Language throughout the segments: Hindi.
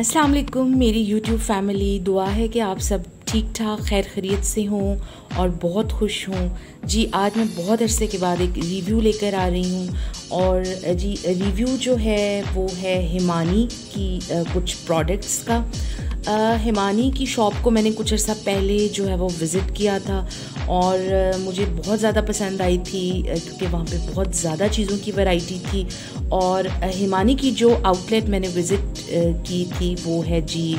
अस्सलाम वालेकुम मेरी YouTube फैमिली। दुआ है कि आप सब ठीक ठाक खैर खैरियत से हों और बहुत खुश हों। जी आज मैं बहुत अरसे के बाद एक रिव्यू लेकर आ रही हूँ और जी रिव्यू जो है वो है हिमानी की कुछ प्रोडक्ट्स का। हिमानी की शॉप को मैंने कुछ अर्सा पहले जो है वो विज़िट किया था और मुझे बहुत ज़्यादा पसंद आई थी क्योंकि वहाँ पे बहुत ज़्यादा चीज़ों की वैरायटी थी। और हिमानी की जो आउटलेट मैंने विज़िट की थी वो है जी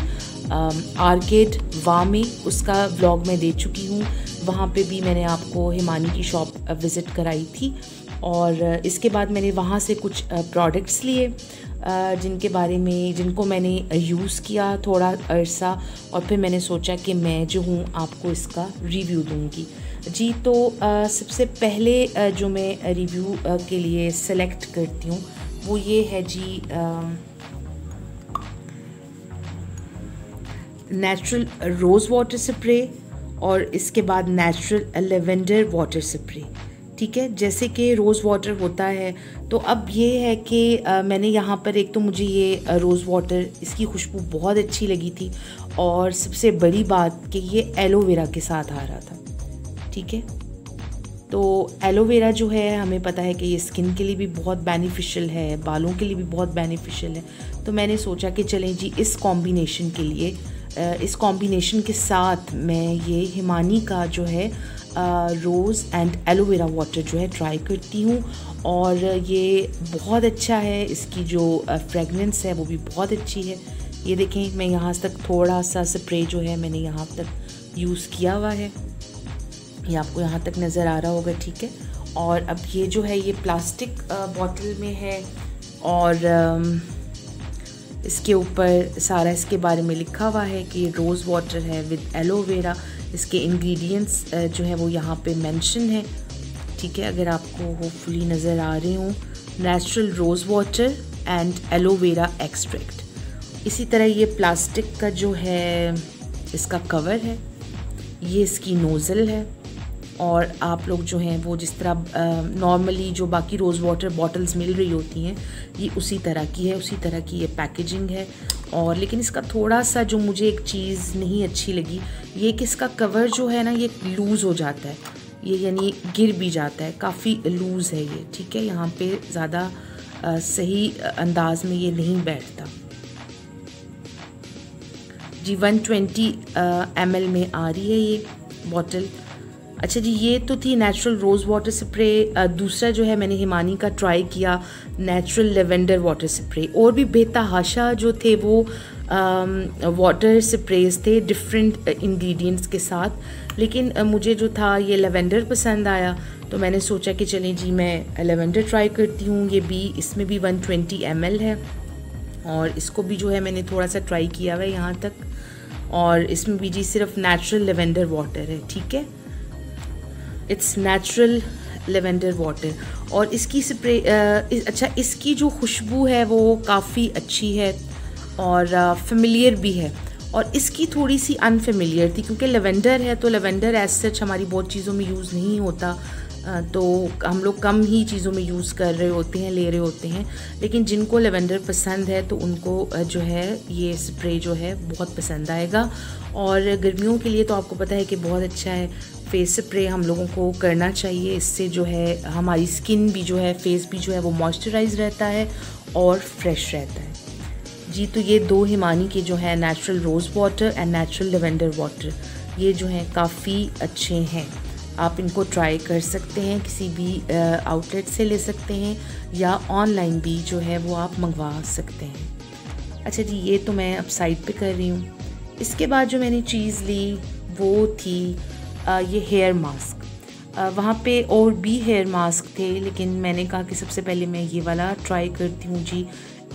आर्केड वाह में। उसका व्लॉग मैं दे चुकी हूँ, वहाँ पे भी मैंने आपको हिमानी की शॉप विज़िट कराई थी। और इसके बाद मैंने वहाँ से कुछ प्रोडक्ट्स लिए जिनको मैंने यूज़ किया थोड़ा अरसा और फिर मैंने सोचा कि मैं जो हूँ आपको इसका रिव्यू दूँगी। जी तो सबसे पहले जो मैं रिव्यू के लिए सेलेक्ट करती हूँ वो ये है जी नेचुरल रोज़ वाटर स्प्रे और इसके बाद नेचुरल लेवेंडर वाटर स्प्रे। ठीक है, जैसे कि रोज़ वाटर होता है तो अब ये है कि मैंने यहाँ पर एक तो मुझे ये रोज़ वाटर इसकी खुशबू बहुत अच्छी लगी थी और सबसे बड़ी बात कि ये एलोवेरा के साथ आ रहा था। ठीक है, तो एलोवेरा जो है हमें पता है कि ये स्किन के लिए भी बहुत बेनिफिशियल है, बालों के लिए भी बहुत बेनिफिशियल है। तो मैंने सोचा कि चलें जी इस कॉम्बिनेशन के लिए इस कॉम्बिनेशन के साथ मैं ये हिमानी का जो है रोज़ एंड एलोवेरा वाटर जो है ट्राई करती हूँ और ये बहुत अच्छा है। इसकी जो फ्रेगनेंस है वो भी बहुत अच्छी है। ये देखें, मैं यहाँ तक थोड़ा सा स्प्रे जो है मैंने यहाँ तक यूज़ किया हुआ है, ये आपको यहाँ तक नज़र आ रहा होगा। ठीक है, और अब ये जो है ये प्लास्टिक बॉटल में है और इसके ऊपर सारा इसके बारे में लिखा हुआ है कि रोज़ वाटर है विद एलोवेरा। इसके इंग्रेडिएंट्स जो है वो यहाँ पे मेंशन है। ठीक है, अगर आपको होपफुली नज़र आ रहे हों, natural rose water and aloe vera extract. इसी तरह ये प्लास्टिक का जो है इसका कवर है, ये इसकी नोज़ल है और आप लोग जो हैं वो जिस तरह नॉर्मली जो बाकी रोज़ वाटर बॉटल्स मिल रही होती हैं ये उसी तरह की है, उसी तरह की ये पैकेजिंग है। और लेकिन इसका थोड़ा सा जो मुझे एक चीज़ नहीं अच्छी लगी ये कि इसका कवर जो है ना ये लूज़ हो जाता है, ये यानी गिर भी जाता है, काफ़ी लूज़ है ये। ठीक है, यहाँ पे ज़्यादा सही अंदाज में ये नहीं बैठता। जी 120 ml में आ रही है ये बॉटल। अच्छा जी, ये तो थी नेचुरल रोज़ वाटर स्प्रे। दूसरा जो है मैंने हिमानी का ट्राई किया नेचुरल लेवेंडर वाटर स्प्रे। और भी बेतहाशा जो थे वो वाटर स्प्रेज थे डिफरेंट इंग्रेडिएंट्स के साथ, लेकिन मुझे जो था ये लेवेंडर पसंद आया तो मैंने सोचा कि चलें जी मैं लेवेंडर ट्राई करती हूँ। ये भी इसमें भी 120 ml है और इसको भी जो है मैंने थोड़ा सा ट्राई किया हुआ है यहाँ तक, और इसमें भी जी सिर्फ नेचुरल लेवेंडर वाटर है। ठीक है, इट्स नेचुरल लेवेंडर वाटर। और इसकी स्प्रे अच्छा इसकी जो खुशबू है वो काफ़ी अच्छी है और फेमिलियर भी है, और इसकी थोड़ी सी अनफेमिलियर थी क्योंकि लेवेंडर है तो लेवेंडर एज सच हमारी बहुत चीज़ों में यूज़ नहीं होता, तो हम लोग कम ही चीज़ों में यूज़ कर रहे होते हैं, ले रहे होते हैं। लेकिन जिनको लेवेंडर पसंद है तो उनको जो है ये स्प्रे जो है बहुत पसंद आएगा। और गर्मियों के लिए तो आपको पता है कि बहुत अच्छा है, फेस स्प्रे हम लोगों को करना चाहिए। इससे जो है हमारी स्किन भी जो है, फेस भी जो है वो मॉइस्चराइज रहता है और फ्रेश रहता है। जी तो ये दो हिमानी के जो है natural rose water and natural lavender water, ये जो हैं काफ़ी अच्छे हैं। आप इनको ट्राई कर सकते हैं, किसी भी आउटलेट से ले सकते हैं या ऑनलाइन भी जो है वो आप मंगवा सकते हैं। अच्छा जी, ये तो मैं अब साइड पे कर रही हूँ। इसके बाद जो मैंने चीज़ ली वो थी ये हेयर मास्क। वहाँ पे और भी हेयर मास्क थे लेकिन मैंने कहा कि सबसे पहले मैं ये वाला ट्राई करती हूँ जी।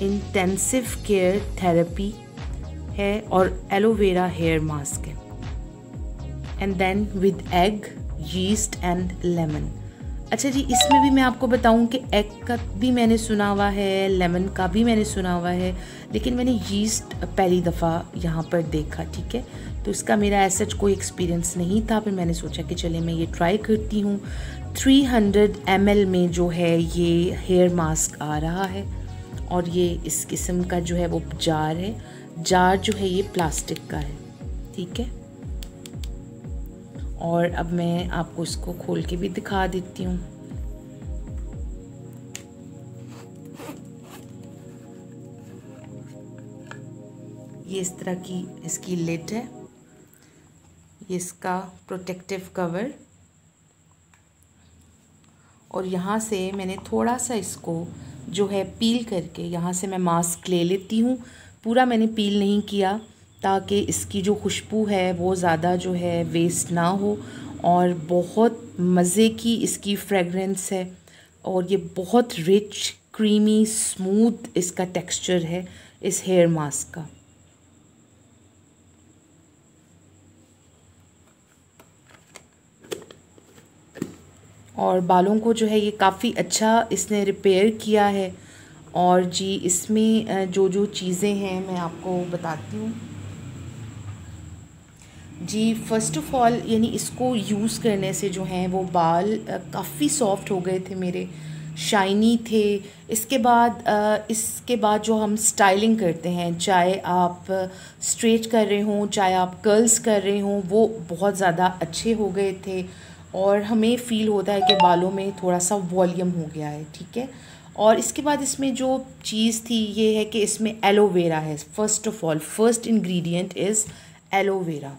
इंटेंसिव केयर थेरेपी है और एलोवेरा हेयर मास्क है, and then with egg, yeast and lemon. अच्छा जी, इसमें भी मैं आपको बताऊं कि एग का भी मैंने सुना हुआ है, लेमन का भी मैंने सुना हुआ है, लेकिन मैंने यीस्ट पहली दफ़ा यहाँ पर देखा। ठीक है, तो इसका मेरा ऐसा कोई एक्सपीरियंस नहीं था, फिर मैंने सोचा कि चले मैं ये ट्राई करती हूँ। 300 ml में जो है ये हेयर मास्क आ रहा है और ये इस किस्म का जो है वो जार है। जार जो है ये प्लास्टिक का है, ठीक है। और अब मैं आपको इसको खोल के भी दिखा देती हूँ। ये इस तरह की इसकी लिड है, ये इसका प्रोटेक्टिव कवर, और यहाँ से मैंने थोड़ा सा इसको जो है पील करके यहाँ से मैं मास्क ले लेती हूँ। पूरा मैंने पील नहीं किया ताकि इसकी जो खुशबू है वो ज़्यादा जो है वेस्ट ना हो, और बहुत मज़े की इसकी फ्रेगरेंस है, और ये बहुत रिच क्रीमी स्मूथ इसका टेक्सचर है इस हेयर मास्क का। और बालों को जो है ये काफ़ी अच्छा इसने रिपेयर किया है। और जी इसमें जो जो चीज़ें हैं मैं आपको बताती हूँ। जी फर्स्ट ऑफ़ ऑल यानी इसको यूज़ करने से जो हैं वो बाल काफ़ी सॉफ्ट हो गए थे मेरे, शाइनी थे। इसके बाद जो हम स्टाइलिंग करते हैं, चाहे आप स्ट्रेट कर रहे हों चाहे आप कर्ल्स कर रहे हों, वो बहुत ज़्यादा अच्छे हो गए थे, और हमें फ़ील होता है कि बालों में थोड़ा सा वॉल्यूम हो गया है, ठीक है। और इसके बाद इसमें जो चीज़ थी ये है कि इसमें एलोवेरा है। First of all first ingredient is aloe vera.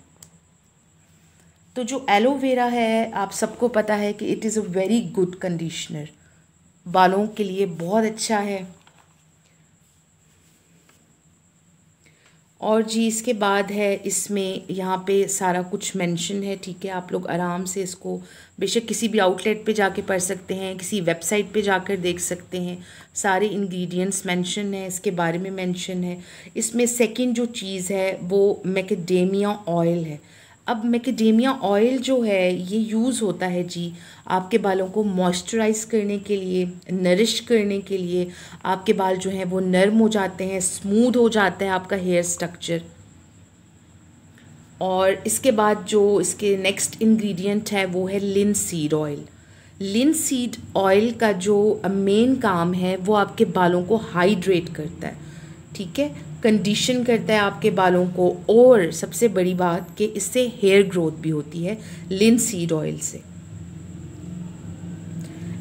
तो जो एलोवेरा है आप सबको पता है कि it is a very good conditioner, बालों के लिए बहुत अच्छा है। और जी इसके बाद है इसमें यहाँ पे सारा कुछ मेंशन है, ठीक है। आप लोग आराम से इसको बेशक किसी भी आउटलेट पे जाके पढ़ सकते हैं, किसी वेबसाइट पे जाकर देख सकते हैं, सारे इंग्रेडिएंट्स मेंशन है, इसके बारे में मेंशन है। इसमें सेकंड जो चीज़ है वो मैकेडेमिया ऑयल है। अब मैकेडेमिया ऑयल जो है ये यूज़ होता है जी आपके बालों को मॉइस्चराइज़ करने के लिए, नरिश करने के लिए। आपके बाल जो हैं वो नरम हो जाते हैं, स्मूथ हो जाता है आपका हेयर स्ट्रक्चर। और इसके बाद जो इसके नेक्स्ट इंग्रेडिएंट है वो है लिनसीड ऑयल। लिनसीड ऑयल का जो मेन काम है वो आपके बालों को हाइड्रेट करता है, ठीक है, कंडीशन करता है आपके बालों को, और सबसे बड़ी बात कि इससे हेयर ग्रोथ भी होती है लिनसीड ऑयल से।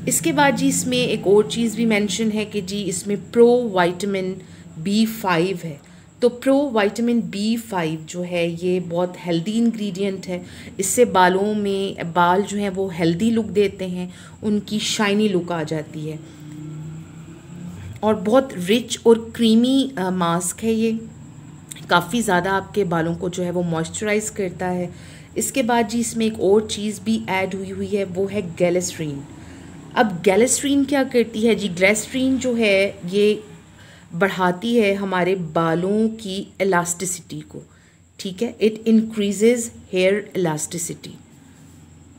इसके बाद जी इसमें एक और चीज़ भी मेंशन है कि जी इसमें प्रो वाइटामिन B5 है। तो प्रो वाइटामिन B5 जो है ये बहुत हेल्दी इंग्रेडिएंट है। इससे बालों में बाल जो हैं वो हेल्दी लुक देते हैं, उनकी शाइनी लुक आ जाती है, और बहुत रिच और क्रीमी मास्क है ये, काफ़ी ज़्यादा आपके बालों को जो है वो मॉइस्चराइज़ करता है। इसके बाद जी इसमें एक और चीज़ भी ऐड हुई है, वो है ग्लिसरीन। अब ग्लिसरीन क्या करती है जी, ग्लिसरीन जो है ये बढ़ाती है हमारे बालों की इलास्टिसिटी को, ठीक है, इट इंक्रीजेज हेयर इलास्टिसिटी।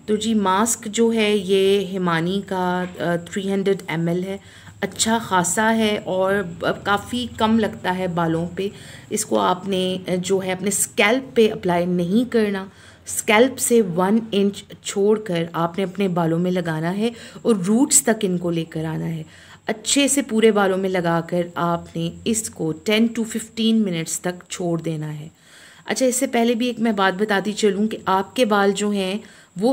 तो जी मास्क जो है ये हिमानी का 300 ml है, अच्छा खासा है, और काफ़ी कम लगता है बालों पे। इसको आपने जो है अपने स्कैल्प पे अप्लाई नहीं करना, स्कैल्प से 1 इंच छोड़कर आपने अपने बालों में लगाना है, और रूट्स तक इनको लेकर आना है। अच्छे से पूरे बालों में लगाकर आपने इसको 10 to 15 मिनट्स तक छोड़ देना है। अच्छा इससे पहले भी एक मैं बात बताती चलूँ कि आपके बाल जो हैं वो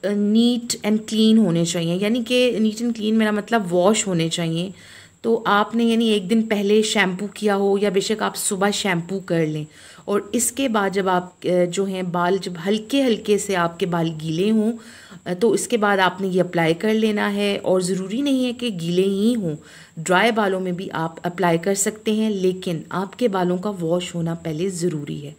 नीट एंड क्लीन होने चाहिए, यानी कि नीट एंड क्लीन मेरा मतलब वॉश होने चाहिए। तो आपने यानी एक दिन पहले शैम्पू किया हो, या बेशक आप सुबह शैम्पू कर लें, और इसके बाद जब आप जो हैं बाल जब हल्के हल्के से आपके बाल गीले हों तो इसके बाद आपने ये अप्लाई कर लेना है। और ज़रूरी नहीं है कि गीले ही हों, ड्राई बालों में भी आप अप्लाई कर सकते हैं, लेकिन आपके बालों का वॉश होना पहले ज़रूरी है।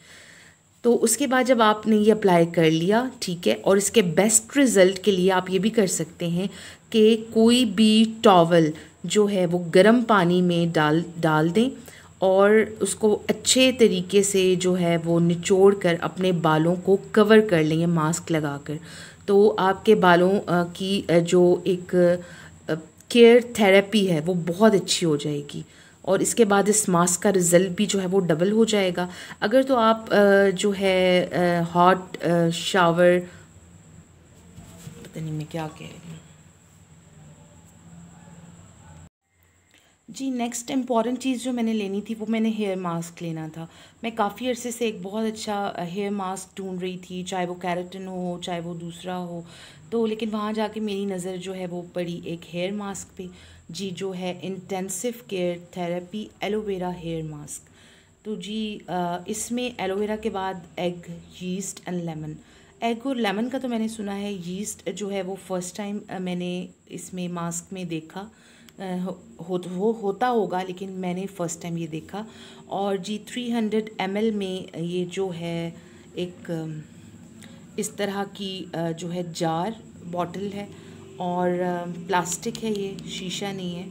तो उसके बाद जब आपने ये अप्लाई कर लिया, ठीक है, और इसके बेस्ट रिज़ल्ट के लिए आप ये भी कर सकते हैं कि कोई भी टॉवल जो है वो गर्म पानी में डाल दें, और उसको अच्छे तरीके से जो है वो निचोड़ कर अपने बालों को कवर कर लें मास्क लगाकर। तो आपके बालों की जो एक केयर थेरेपी है वो बहुत अच्छी हो जाएगी, और इसके बाद इस मास्क का रिज़ल्ट भी जो है वो डबल हो जाएगा। अगर तो आप जो है हॉट शावर, पता नहीं मैं क्या कह रही हूँ, जी नेक्स्ट इम्पॉर्टेंट चीज़ जो मैंने लेनी थी वो मैंने हेयर मास्क लेना था। मैं काफ़ी अरसे से एक बहुत अच्छा हेयर मास्क ढूंढ रही थी, चाहे वो केराटिन हो चाहे वो दूसरा हो। तो लेकिन वहाँ जाके मेरी नज़र जो है वो पड़ी एक हेयर मास्क पे, जी जो है intensive care therapy aloe vera hair mask. तो जी इसमें एलोवेरा के बाद egg, yeast and lemon. Egg और लेमन का तो मैंने सुना है, यीस्ट जो है वो फर्स्ट टाइम मैंने इसमें मास्क में देखा। वो होता होगा लेकिन मैंने फ़र्स्ट टाइम ये देखा। और जी 300 ml में ये जो है एक इस तरह की जो है जार बॉटल है, और प्लास्टिक है, ये शीशा नहीं है।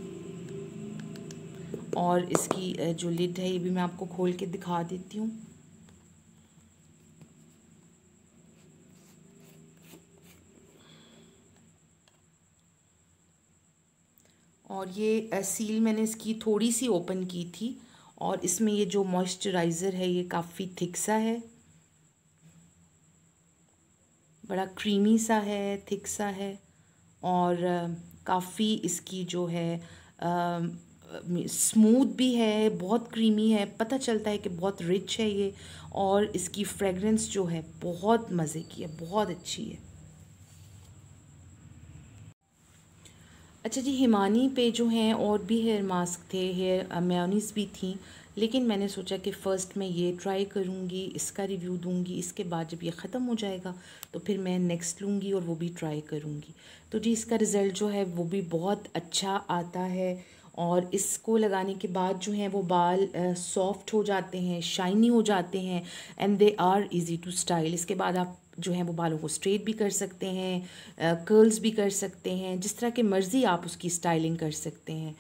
और इसकी जो लिड है ये भी मैं आपको खोल के दिखा देती हूँ। और ये सील मैंने इसकी थोड़ी सी ओपन की थी, और इसमें ये जो मॉइस्चराइज़र है ये काफ़ी थिक सा है, बड़ा क्रीमी सा है, थिक सा है। और काफ़ी इसकी जो है स्मूथ भी है, बहुत क्रीमी है, पता चलता है कि बहुत रिच है ये। और इसकी फ्रेगरेंस जो है बहुत मज़े की है, बहुत अच्छी है। अच्छा जी, हिमानी पे जो हैं और भी हेयर मास्क थे, हेयर मेयोनीज़ भी थी, लेकिन मैंने सोचा कि फ़र्स्ट मैं ये ट्राई करूँगी, इसका रिव्यू दूँगी, इसके बाद जब ये ख़त्म हो जाएगा तो फिर मैं नेक्स्ट लूँगी और वो भी ट्राई करूँगी। तो जी इसका रिज़ल्ट जो है वो भी बहुत अच्छा आता है, और इसको लगाने के बाद जो हैं वो बाल सॉफ्ट हो जाते हैं, शाइनी हो जाते हैं, and they are easy to style. इसके बाद आप जो हैं वो बालों को स्ट्रेट भी कर सकते हैं, कर्ल्स भी कर सकते हैं, जिस तरह की मर्ज़ी आप उसकी स्टाइलिंग कर सकते हैं।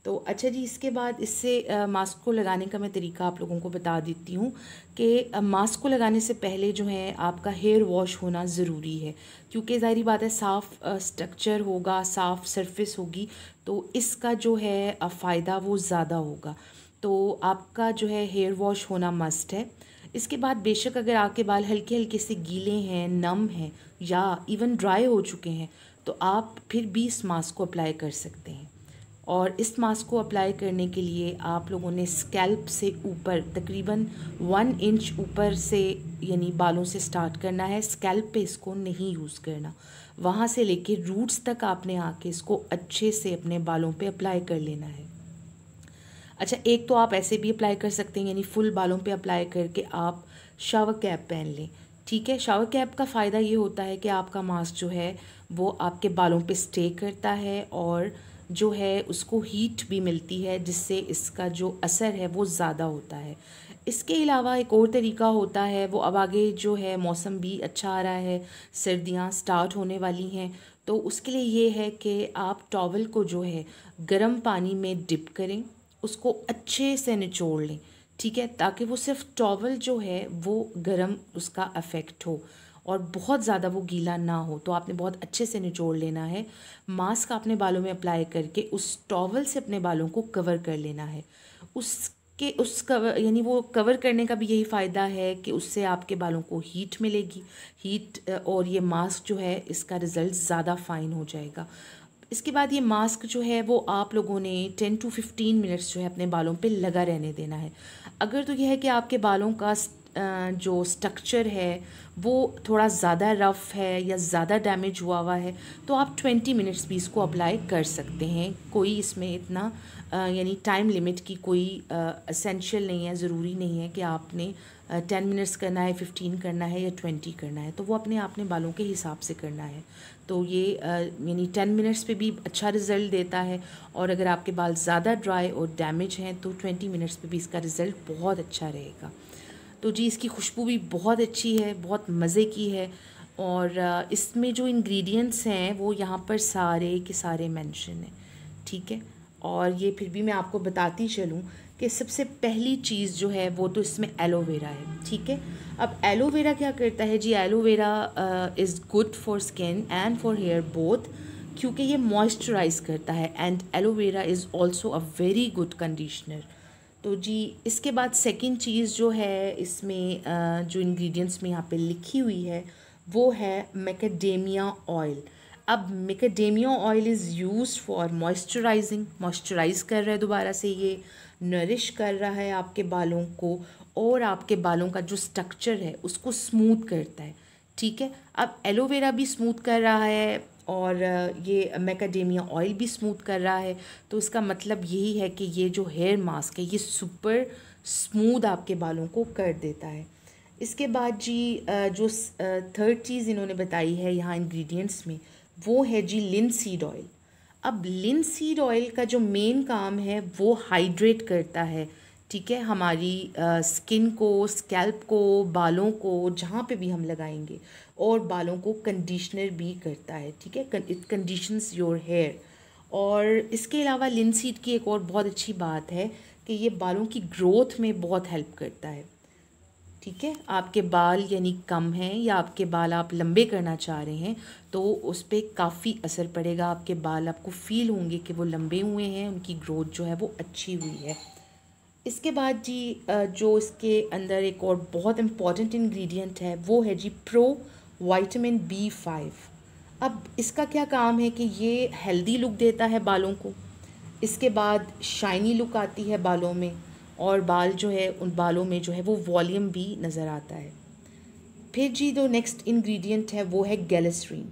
तो अच्छा जी, इसके बाद इससे मास्क को लगाने का मैं तरीका आप लोगों को बता देती हूँ कि मास्क को लगाने से पहले जो है आपका हेयर वॉश होना ज़रूरी है, क्योंकि ज़ाहिर बात है साफ़ स्ट्रक्चर होगा, साफ़ सरफेस होगी, तो इसका जो है फ़ायदा वो ज़्यादा होगा। तो आपका जो है हेयर वॉश होना मस्ट है। इसके बाद बेशक अगर आपके बाल हल्के हल्के से गीले हैं, नम हैं, या इवन ड्राई हो चुके हैं, तो आप फिर भी इस मास्क को अप्लाई कर सकते हैं। और इस मास्क को अप्लाई करने के लिए आप लोगों ने स्कैल्प से ऊपर तकरीबन 1 इंच ऊपर से, यानी बालों से स्टार्ट करना है। स्कैल्प पे इसको नहीं यूज़ करना, वहाँ से लेके रूट्स तक आपने आके इसको अच्छे से अपने बालों पे अप्लाई कर लेना है। अच्छा, एक तो आप ऐसे भी अप्लाई कर सकते हैं, यानी फुल बालों पे अप्लाई करके आप शावर कैप पहन लें। ठीक है, शावर कैप का फ़ायदा ये होता है कि आपका मास्क जो है वो आपके बालों पे स्टे करता है, और जो है उसको हीट भी मिलती है, जिससे इसका जो असर है वो ज़्यादा होता है। इसके अलावा एक और तरीका होता है, वो अब आगे जो है मौसम भी अच्छा आ रहा है, सर्दियाँ स्टार्ट होने वाली हैं, तो उसके लिए ये है कि आप टॉवल को जो है गर्म पानी में डिप करें, उसको अच्छे से निचोड़ लें। ठीक है, ताकि वो सिर्फ टॉवल जो है वो गर्म उसका अफेक्ट हो, और बहुत ज़्यादा वो गीला ना हो। तो आपने बहुत अच्छे से निचोड़ लेना है। मास्क आपने बालों में अप्लाई करके उस टॉवल से अपने बालों को कवर कर लेना है। उस कवर, यानी वो कवर करने का भी यही फ़ायदा है कि उससे आपके बालों को हीट मिलेगी, हीट, और ये मास्क जो है इसका रिज़ल्ट ज़्यादा फ़ाइन हो जाएगा। इसके बाद ये मास्क जो है वो आप लोगों ने 10 to 15 मिनट्स जो है अपने बालों पे लगा रहने देना है। अगर तो यह है कि आपके बालों का जो स्ट्रक्चर है वो थोड़ा ज़्यादा रफ़ है या ज़्यादा डैमेज हुआ हुआ है, तो आप 20 मिनट्स भी इसको अप्लाई कर सकते हैं। कोई इसमें इतना यानी टाइम लिमिट की कोई असेंशियल नहीं है, ज़रूरी नहीं है कि आपने 10 मिनट्स करना है, 15 करना है या 20 करना है, तो वो अपने बालों के हिसाब से करना है। तो ये यानी 10 मिनट्स पे भी अच्छा रिज़ल्ट देता है, और अगर आपके बाल ज़्यादा ड्राई और डैमेज हैं तो 20 मिनट्स पे भी इसका रिज़ल्ट बहुत अच्छा रहेगा। तो जी इसकी खुशबू भी बहुत अच्छी है, बहुत मज़े की है, और इसमें जो इंग्रेडिएंट्स हैं वो यहाँ पर सारे के सारे मेंशन हैं। ठीक है, और ये फिर भी मैं आपको बताती चलूँ कि सबसे पहली चीज़ जो है वो तो इसमें एलोवेरा है। ठीक है, अब एलोवेरा क्या करता है जी, aloe vera is good for skin and for hair both, क्योंकि ये मॉइस्चराइज करता है, and aloe vera is also a very good conditioner. तो जी इसके बाद सेकंड चीज़ जो है इसमें जो इंग्रेडिएंट्स में यहाँ पे लिखी हुई है वो है मैकेडेमिया ऑयल। अब macadamia oil is used for moisturising, moisturise कर रहा है दोबारा से, ये नरिश कर रहा है आपके बालों को, और आपके बालों का जो स्ट्रक्चर है उसको स्मूथ करता है। ठीक है, अब एलोवेरा भी स्मूथ कर रहा है और ये मैकेडेमिया ऑयल भी स्मूथ कर रहा है, तो इसका मतलब यही है कि ये जो हेयर मास्क है ये सुपर स्मूथ आपके बालों को कर देता है। इसके बाद जी जो थर्ड चीज़ इन्होंने बताई है यहाँ इंग्रेडिएंट्स में, वो है जी लिनसीड ऑयल। अब लिनसीड ऑयल का जो मेन काम है वो हाइड्रेट करता है, ठीक है, हमारी स्किन को, स्कैल्प को, बालों को, जहाँ पे भी हम लगाएंगे, और बालों को कंडीशनर भी करता है। ठीक है, इट कंडीशंस योर हेयर। और इसके अलावा लिनसीड की एक और बहुत अच्छी बात है कि ये बालों की ग्रोथ में बहुत हेल्प करता है। ठीक है, आपके बाल यानी कम हैं या आपके बाल आप लंबे करना चाह रहे हैं तो उस पर काफ़ी असर पड़ेगा। आपके बाल, आपको फील होंगे कि वो लंबे हुए हैं, उनकी ग्रोथ जो है वो अच्छी हुई है। इसके बाद जी जो इसके अंदर एक और बहुत इम्पॉर्टेंट इंग्रेडिएंट है वो है जी प्रो विटामिन B5। अब इसका क्या काम है कि ये हेल्दी लुक देता है बालों को, इसके बाद शाइनी लुक आती है बालों में, और बाल जो है उन बालों में जो है वो वॉल्यूम भी नज़र आता है। फिर जी जो नेक्स्ट इंग्रेडिएंट है वो है गैलिसरीन।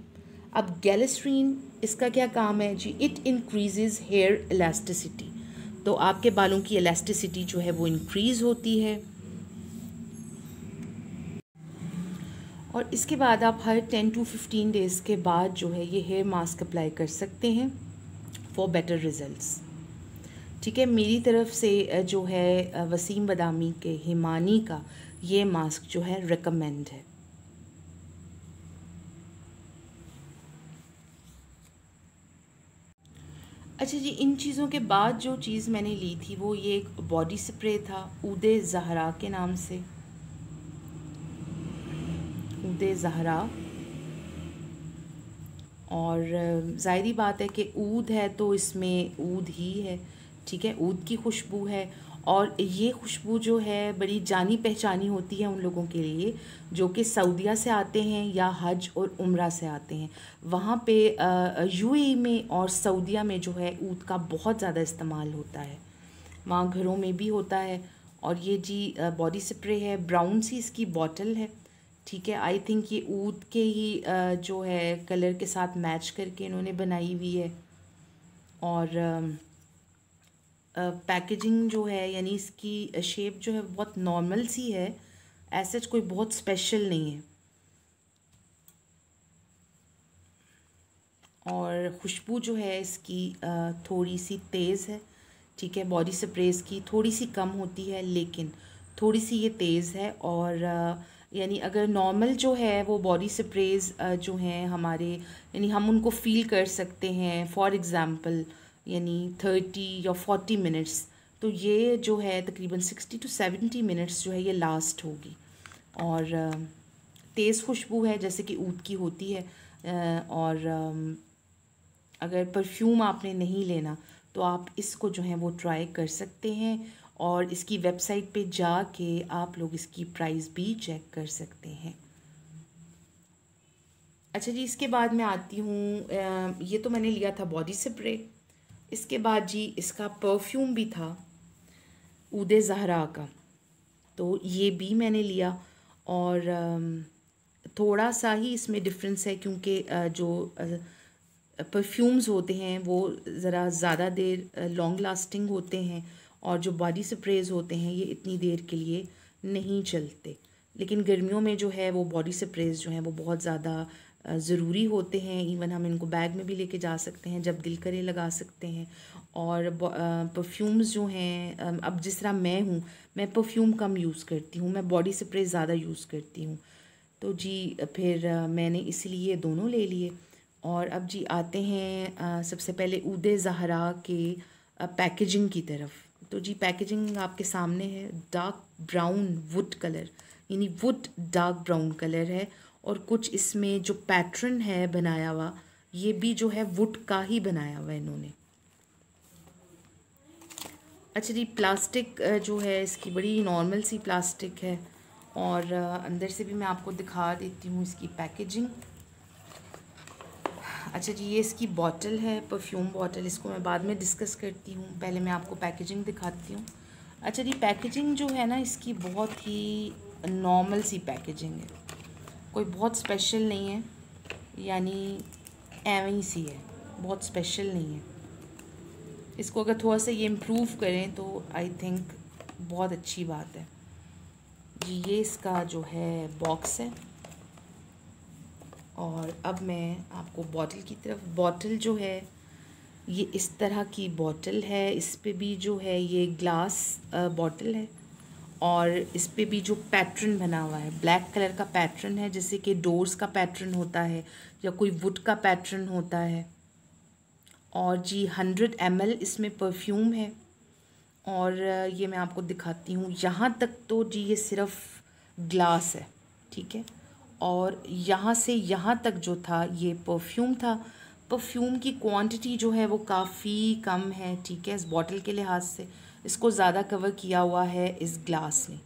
अब गैलिसरीन इसका क्या काम है जी, इट इंक्रीजेज हेयर इलास्टिसिटी, तो आपके बालों की इलास्टिसिटी जो है वो इंक्रीज़ होती है। और इसके बाद आप हर 10 to 15 डेज़ के बाद जो है ये हेयर मास्क अप्लाई कर सकते हैं फॉर बेटर रिजल्ट्स। ठीक है, मेरी तरफ से जो है वसीम बदामी के हिमानी का ये मास्क जो है रिकमेंड है। अच्छा जी, इन चीज़ों के बाद जो चीज़ मैंने ली थी वो ये एक बॉडी स्प्रे था ऊदे ज़हरा के नाम से, ऊदे ज़हरा। और ज़ाहिरी बात है कि ऊद है तो इसमें ऊद ही है, ठीक है, ऊद की खुशबू है। और ये खुशबू जो है बड़ी जानी पहचानी होती है उन लोगों के लिए जो कि सऊदीया से आते हैं या हज और उम्रा से आते हैं। वहाँ पे यूएई में और सऊदीया में जो है ऊद का बहुत ज़्यादा इस्तेमाल होता है, वहाँ घरों में भी होता है। और ये जी बॉडी स्प्रे है, ब्राउन सी इसकी बॉटल है। ठीक है, आई थिंक ये ऊद के ही जो है कलर के साथ मैच करके इन्होंने बनाई हुई है। और पैकेजिंग जो है यानी इसकी शेप जो है बहुत नॉर्मल सी है, ऐसे कोई बहुत स्पेशल नहीं है। और खुशबू जो है इसकी थोड़ी सी तेज़ है। ठीक है, बॉडी स्प्रेज की थोड़ी सी कम होती है लेकिन थोड़ी सी ये तेज़ है। और यानी अगर नॉर्मल जो है वो बॉडी स्प्रेज जो हैं हमारे, यानी हम उनको फ़ील कर सकते हैं फॉर एग्ज़ाम्पल यानी 30 या 40 मिनट्स, तो ये जो है तकरीबन 60 to 70 मिनट्स जो है ये लास्ट होगी। और तेज़ खुशबू है जैसे कि ऊद की होती है। और अगर परफ्यूम आपने नहीं लेना तो आप इसको जो है वो ट्राई कर सकते हैं, और इसकी वेबसाइट पे जाके आप लोग इसकी प्राइस भी चेक कर सकते हैं। अच्छा जी, इसके बाद मैं आती हूँ, ये तो मैंने लिया था बॉडी स्प्रे। इसके बाद जी इसका परफ्यूम भी था ऊदे ज़हरा का, तो ये भी मैंने लिया। और थोड़ा सा ही इसमें डिफरेंस है क्योंकि जो परफ्यूम्स होते हैं वो ज़रा ज़्यादा देर लॉन्ग लास्टिंग होते हैं, और जो बॉडी स्प्रेज होते हैं ये इतनी देर के लिए नहीं चलते। लेकिन गर्मियों में जो है वो बॉडी स्प्रेज जो हैं वो बहुत ज़्यादा ज़रूरी होते हैं। इवन हम इनको बैग में भी लेके जा सकते हैं, जब दिल करे लगा सकते हैं। और परफ्यूम्स जो हैं, अब जिस तरह मैं हूँ, मैं परफ्यूम कम यूज़ करती हूँ, मैं बॉडी स्प्रे ज़्यादा यूज़ करती हूँ। तो जी फिर मैंने इसलिए दोनों ले लिए। और अब जी आते हैं सबसे पहले ऊदे ज़हरा के पैकेजिंग की तरफ। तो जी पैकेजिंग आपके सामने है, डार्क ब्राउन वुड कलर, यानी वुड डार्क ब्राउन कलर है। और कुछ इसमें जो पैटर्न है बनाया हुआ, ये भी जो है वुड का ही बनाया हुआ है इन्होंने। अच्छा जी, प्लास्टिक जो है इसकी बड़ी नॉर्मल सी प्लास्टिक है, और अंदर से भी मैं आपको दिखा देती हूँ इसकी पैकेजिंग। अच्छा जी, ये इसकी बॉटल है, परफ्यूम बॉटल। इसको मैं बाद में डिस्कस करती हूँ, पहले मैं आपको पैकेजिंग दिखाती हूँ। अच्छा जी, पैकेजिंग जो है ना इसकी बहुत ही नॉर्मल सी पैकेजिंग है, कोई बहुत स्पेशल नहीं है, यानी एवं ही सी है, बहुत स्पेशल नहीं है। इसको अगर थोड़ा सा ये इम्प्रूव करें तो आई थिंक बहुत अच्छी बात है जी। ये इसका जो है बॉक्स है। और अब मैं आपको बॉटल की तरफ, बॉटल जो है ये इस तरह की बॉटल है। इस पे भी जो है ये ग्लास बॉटल है, और इस पे भी जो पैटर्न बना हुआ है ब्लैक कलर का पैटर्न है, जैसे कि डोर्स का पैटर्न होता है या कोई वुड का पैटर्न होता है। और जी 100 ml इसमें परफ्यूम है। और ये मैं आपको दिखाती हूँ। यहाँ तक तो जी ये सिर्फ ग्लास है, ठीक है। और यहाँ से यहाँ तक जो था ये परफ्यूम था। परफ्यूम की क्वांटिटी जो है वो काफ़ी कम है, ठीक है, इस बॉटल के लिहाज से। इसको ज़्यादा कवर किया हुआ है इस ग्लास ने।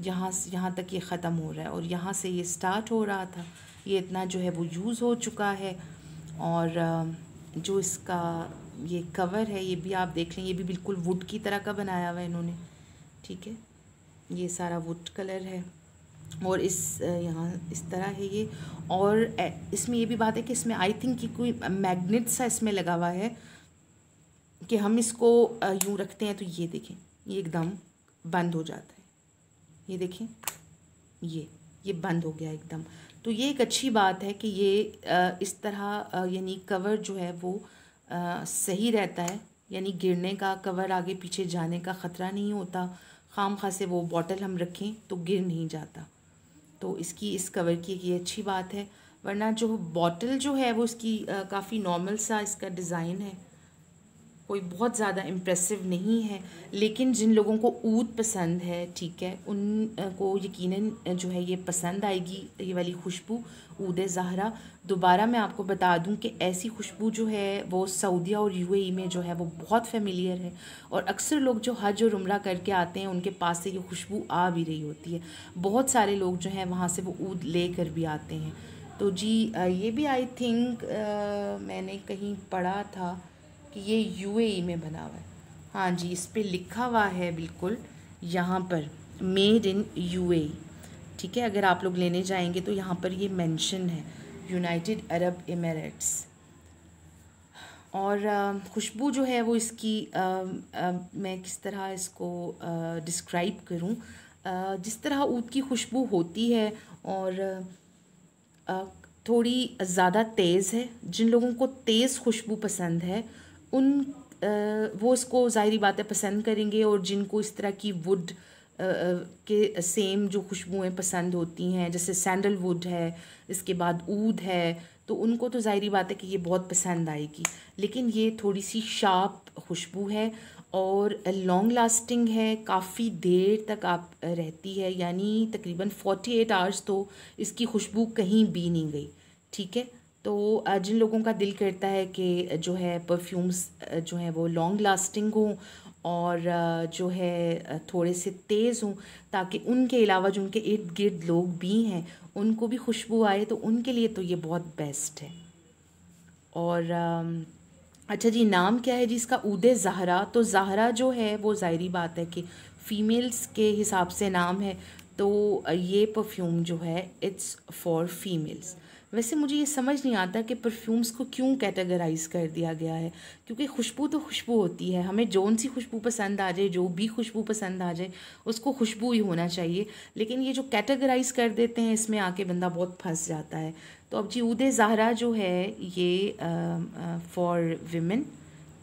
यहाँ से यहाँ तक ये ख़त्म हो रहा है, और यहाँ से ये स्टार्ट हो रहा था। ये इतना जो है वो यूज़ हो चुका है। और जो इसका ये कवर है ये भी आप देख लें, ये भी बिल्कुल वुड की तरह का बनाया हुआ है इन्होंने, ठीक है। ये सारा वुड कलर है, और इस यहाँ इस तरह है ये। और इसमें ये भी बात है कि इसमें आई थिंक कि कोई मैग्नेट सा इसमें लगा हुआ है कि हम इसको यूँ रखते हैं तो ये देखें, ये एकदम बंद हो जाता है। ये देखें, ये बंद हो गया एकदम। तो ये एक अच्छी बात है कि ये इस तरह यानी कवर जो है वो सही रहता है, यानी गिरने का, कवर आगे पीछे जाने का ख़तरा नहीं होता। खाम खा से वो बॉटल हम रखें तो गिर नहीं जाता। तो इसकी, इस कवर की ये अच्छी बात है। वरना जो बॉटल जो है वो इसकी काफ़ी नॉर्मल सा इसका डिज़ाइन है, कोई बहुत ज़्यादा इम्प्रेसिव नहीं है। लेकिन जिन लोगों को ऊद पसंद है, ठीक है, उनको यकीनन जो है ये पसंद आएगी, ये वाली खुशबू ऊद ज़हरा। दोबारा मैं आपको बता दूं कि ऐसी खुशबू जो है वो सऊदीया और यूएई में जो है वो बहुत फेमिलियर है, और अक्सर लोग जो हज और उम्रा करके आते हैं उनके पास से ये खुशबू आ भी रही होती है। बहुत सारे लोग जो हैं वहाँ से वो ऊद ले कर भी आते हैं। तो जी ये भी आई थिंक मैंने कहीं पढ़ा था कि ये यूएई में बना हुआ है। हाँ जी, इस पे लिखा हुआ है बिल्कुल यहाँ पर, मेड इन यूएई, ठीक है। अगर आप लोग लेने जाएंगे तो यहाँ पर ये मेंशन है, यूनाइटेड अरब एमिरेट्स। और खुशबू जो है वो इसकी मैं किस तरह इसको डिस्क्राइब करूँ, जिस तरह ऊद की खुशबू होती है, और थोड़ी ज़्यादा तेज़ है। जिन लोगों को तेज़ खुशबू पसंद है उन वो इसको ज़ाहिरी बातें पसंद करेंगे, और जिनको इस तरह की वुड के सेम जो खुशबुएं पसंद होती हैं, जैसे सैंडलवुड है, इसके बाद ऊद है, तो उनको तो ज़ाहिरी बात है कि ये बहुत पसंद आएगी। लेकिन ये थोड़ी सी शार्प खुशबू है और लॉन्ग लास्टिंग है, काफ़ी देर तक आप रहती है, यानी तकरीबन 48 आवर्स तो इसकी खुशबू कहीं भी नहीं गई, ठीक है। तो जिन लोगों का दिल करता है कि जो है परफ्यूम्स जो है वो लॉन्ग लास्टिंग हों और जो है थोड़े से तेज़ हों, ताकि उनके अलावा जो उनके इर्द गिर्द लोग भी हैं उनको भी खुशबू आए, तो उनके लिए तो ये बहुत बेस्ट है। और अच्छा जी, नाम क्या है जी इसका? ऊद ज़हरा। तो ज़हरा जो है वो ज़ाहिरी बात है कि फ़ीमेल्स के हिसाब से नाम है, तो ये परफ्यूम जो है इट्स फॉर फीमेल्स। वैसे मुझे ये समझ नहीं आता कि परफ्यूम्स को क्यों कैटेगराइज़ कर दिया गया है, क्योंकि खुशबू तो खुशबू होती है, हमें जौन सी खुशबू पसंद आ जाए, जो भी खुशबू पसंद आ जाए, उसको खुशबू ही होना चाहिए। लेकिन ये जो कैटेगराइज़ कर देते हैं, इसमें आके बंदा बहुत फंस जाता है। तो अब जी ऊद ज़हरा जो है ये फॉर विमेन,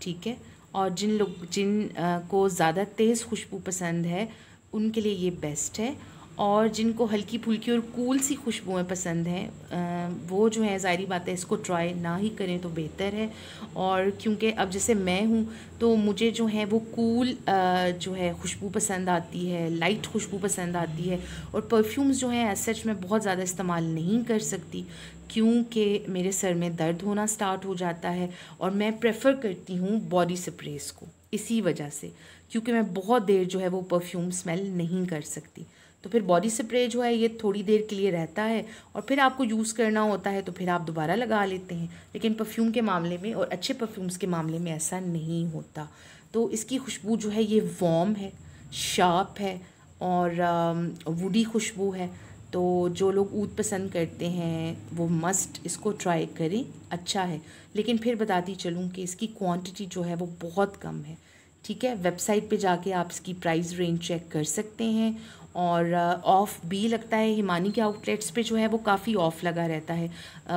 ठीक है। और जिन को ज़्यादा तेज़ खुशबू पसंद है उनके लिए ये बेस्ट है, और जिनको हल्की फुल्की और कूल सी खुशबुएं पसंद हैं वो जो है ज़ाहिरी बात है इसको ट्राई ना ही करें तो बेहतर है। और क्योंकि अब जैसे मैं हूँ तो मुझे जो है वो कूल जो है खुशबू पसंद आती है, लाइट खुशबू पसंद आती है, और परफ्यूम्स जो हैं एज सच मैं बहुत ज़्यादा इस्तेमाल नहीं कर सकती, क्योंकि मेरे सर में दर्द होना स्टार्ट हो जाता है, और मैं प्रेफर करती हूँ बॉडी स्प्रेस को इसी वजह से, क्योंकि मैं बहुत देर जो है वो परफ्यूम स्मेल नहीं कर सकती। तो फिर बॉडी स्प्रे जो है ये थोड़ी देर के लिए रहता है और फिर आपको यूज़ करना होता है तो फिर आप दोबारा लगा लेते हैं। लेकिन परफ्यूम के मामले में और अच्छे परफ्यूम्स के मामले में ऐसा नहीं होता। तो इसकी खुशबू जो है ये वार्म है, शार्प है और वुडी खुशबू है। तो जो लोग ऊद पसंद करते हैं वो मस्ट इसको ट्राई करें, अच्छा है। लेकिन फिर बताती चलूँ कि इसकी क्वांटिटी जो है वो बहुत कम है, ठीक है। वेबसाइट पे जाके आप इसकी प्राइस रेंज चेक कर सकते हैं और ऑफ़ भी लगता है। हिमानी के आउटलेट्स पे जो है वो काफ़ी ऑफ़ लगा रहता है,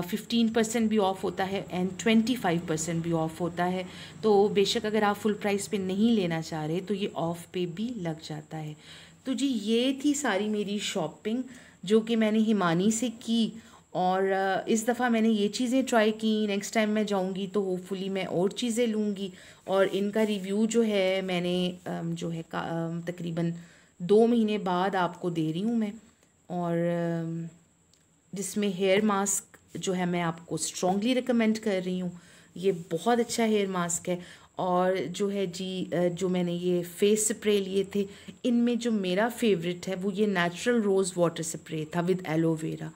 15% भी ऑफ़ होता है एंड 25% भी ऑफ़ होता है। तो बेशक अगर आप फुल प्राइस पे नहीं लेना चाह रहे तो ये ऑफ़ पे भी लग जाता है। तो जी ये थी सारी मेरी शॉपिंग जो कि मैंने हिमानी से की और इस दफ़ा मैंने ये चीज़ें ट्राई की। नेक्स्ट टाइम मैं जाऊँगी तो होपफुली मैं और चीज़ें लूँगी और इनका रिव्यू जो है मैंने जो है तकरीबन 2 महीने बाद आपको दे रही हूँ मैं। और जिसमें हेयर मास्क जो है मैं आपको स्ट्रॉन्गली रिकमेंड कर रही हूँ। ये बहुत अच्छा हेयर मास्क है। और जो है जी जो मैंने ये फेस स्प्रे लिए थे इनमें जो मेरा फेवरेट है वो ये नेचुरल रोज़ वाटर स्प्रे था विद एलोवेरा।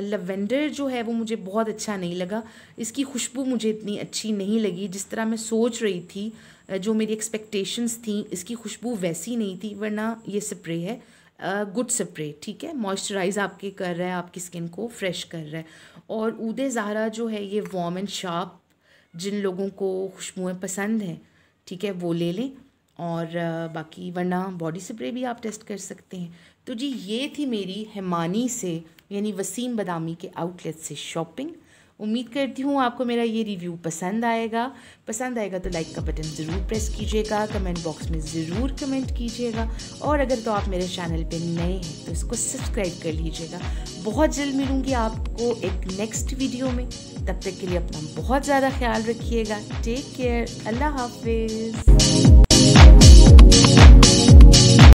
लवेंडर जो है वो मुझे बहुत अच्छा नहीं लगा, इसकी खुशबू मुझे इतनी अच्छी नहीं लगी जिस तरह मैं सोच रही थी। जो मेरी एक्सपेक्टेशंस थी इसकी खुशबू वैसी नहीं थी, वरना ये स्प्रे है गुड स्प्रे, ठीक है। मॉइस्चराइज आपके कर रहा है, आपकी स्किन को फ्रेश कर रहा है। और ऊदे ज़हरा जो है ये वार्म एंड शार्प, जिन लोगों को खुशबुएँ पसंद हैं, ठीक है, वो ले लें। और बाकी वरना बॉडी स्प्रे भी आप टेस्ट कर सकते हैं। तो जी ये थी मेरी हिमानी से यानी वसीम बदामी के आउटलेट से शॉपिंग। उम्मीद करती हूँ आपको मेरा ये रिव्यू पसंद आएगा तो लाइक का बटन ज़रूर प्रेस कीजिएगा, कमेंट बॉक्स में ज़रूर कमेंट कीजिएगा और अगर तो आप मेरे चैनल पे नए हैं तो इसको सब्सक्राइब कर लीजिएगा। बहुत जल्द मिलूँगी आपको एक नेक्स्ट वीडियो में, तब तक के लिए अपना बहुत ज़्यादा ख्याल रखिएगा। टेक केयर, अल्लाह हाफिज़।